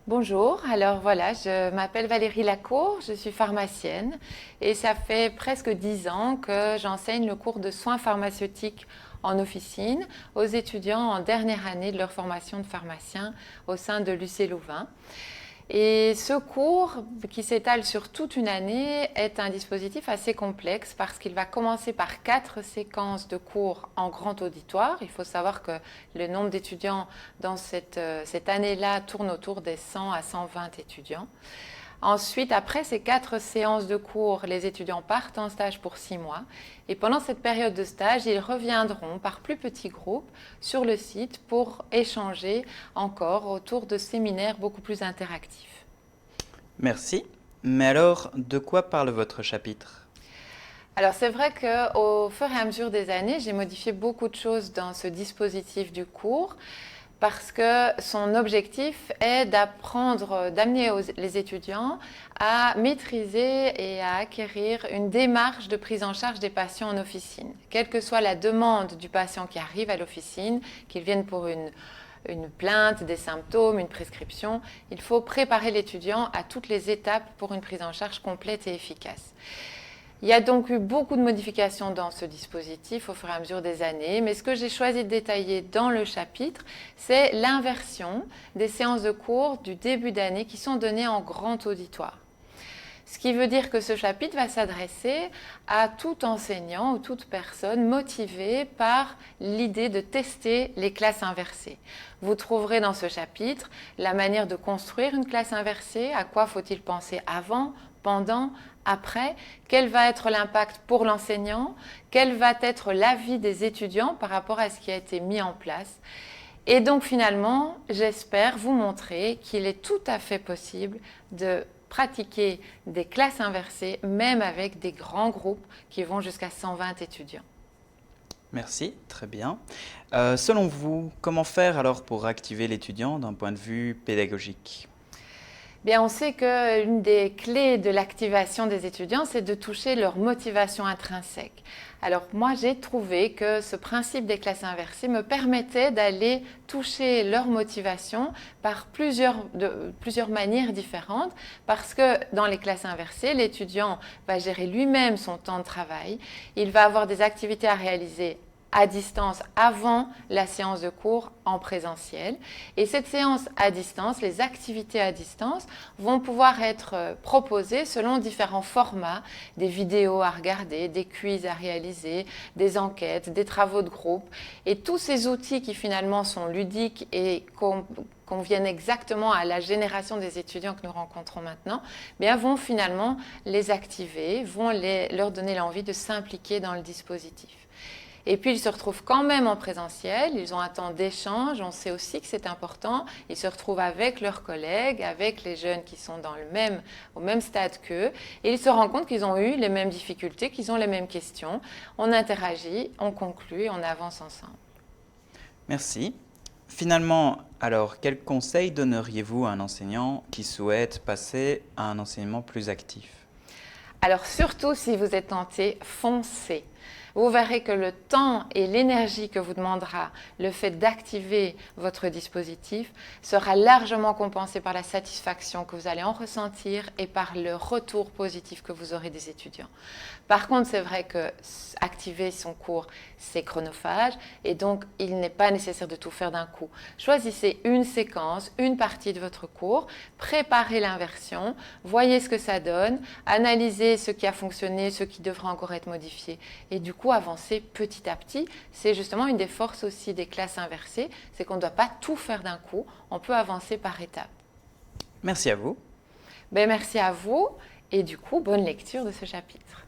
Bonjour, alors voilà, je m'appelle Valérie Lacour, je suis pharmacienne et ça fait presque 10 ans que j'enseigne le cours de soins pharmaceutiques en officine aux étudiants en dernière année de leur formation de pharmacien au sein de l'UC Louvain. Et ce cours, qui s'étale sur toute une année, est un dispositif assez complexe parce qu'il va commencer par 4 séquences de cours en grand auditoire. Il faut savoir que le nombre d'étudiants dans cette année-là tourne autour des 100 à 120 étudiants. Ensuite, après ces 4 séances de cours, les étudiants partent en stage pour 6 mois. Et pendant cette période de stage, ils reviendront par plus petits groupes sur le site pour échanger encore autour de séminaires beaucoup plus interactifs. Merci. Mais alors, de quoi parle votre chapitre? Alors c'est vrai qu'au fur et à mesure des années, j'ai modifié beaucoup de choses dans ce dispositif du cours parce que son objectif est d'amener les étudiants à maîtriser et à acquérir une démarche de prise en charge des patients en officine. Quelle que soit la demande du patient qui arrive à l'officine, qu'il vienne pour une plainte, des symptômes, une prescription, il faut préparer l'étudiant à toutes les étapes pour une prise en charge complète et efficace. Il y a donc eu beaucoup de modifications dans ce dispositif au fur et à mesure des années, mais ce que j'ai choisi de détailler dans le chapitre, c'est l'inversion des séances de cours du début d'année qui sont données en grand auditoire. Ce qui veut dire que ce chapitre va s'adresser à tout enseignant ou toute personne motivée par l'idée de tester les classes inversées. Vous trouverez dans ce chapitre la manière de construire une classe inversée, à quoi faut-il penser avant, pendant, après, quel va être l'impact pour l'enseignant, quel va être l'avis des étudiants par rapport à ce qui a été mis en place. Et donc finalement, j'espère vous montrer qu'il est tout à fait possible de pratiquer des classes inversées, même avec des grands groupes qui vont jusqu'à 120 étudiants. Merci, très bien. Selon vous, comment faire alors pour activer l'étudiant d'un point de vue pédagogique? Bien, on sait qu'une des clés de l'activation des étudiants, c'est de toucher leur motivation intrinsèque. Alors moi, j'ai trouvé que ce principe des classes inversées me permettait d'aller toucher leur motivation par plusieurs manières différentes, parce que dans les classes inversées, l'étudiant va gérer lui-même son temps de travail, il va avoir des activités à réaliser à distance avant la séance de cours en présentiel. Et cette séance à distance, les activités à distance, vont pouvoir être proposées selon différents formats, des vidéos à regarder, des quiz à réaliser, des enquêtes, des travaux de groupe. Et tous ces outils qui finalement sont ludiques et conviennent exactement à la génération des étudiants que nous rencontrons maintenant, bien, vont finalement les activer, vont leur donner l'envie de s'impliquer dans le dispositif. Et puis, ils se retrouvent quand même en présentiel, ils ont un temps d'échange, on sait aussi que c'est important. Ils se retrouvent avec leurs collègues, avec les jeunes qui sont au même stade qu'eux, et ils se rendent compte qu'ils ont eu les mêmes difficultés, qu'ils ont les mêmes questions. On interagit, on conclut et on avance ensemble. Merci. Finalement, alors, quel conseil donneriez-vous à un enseignant qui souhaite passer à un enseignement plus actif? Alors surtout si vous êtes tenté, foncez. Vous verrez que le temps et l'énergie que vous demandera le fait d'activer votre dispositif sera largement compensé par la satisfaction que vous allez en ressentir et par le retour positif que vous aurez des étudiants. Par contre, c'est vrai que activer son cours, c'est chronophage et donc il n'est pas nécessaire de tout faire d'un coup. Choisissez une séquence, une partie de votre cours, préparez l'inversion, voyez ce que ça donne, analysez ce qui a fonctionné, ce qui devra encore être modifié et du coup avancer petit à petit. C'est justement une des forces aussi des classes inversées, c'est qu'on ne doit pas tout faire d'un coup, on peut avancer par étapes. Merci à vous. Merci à vous et du coup, bonne lecture de ce chapitre.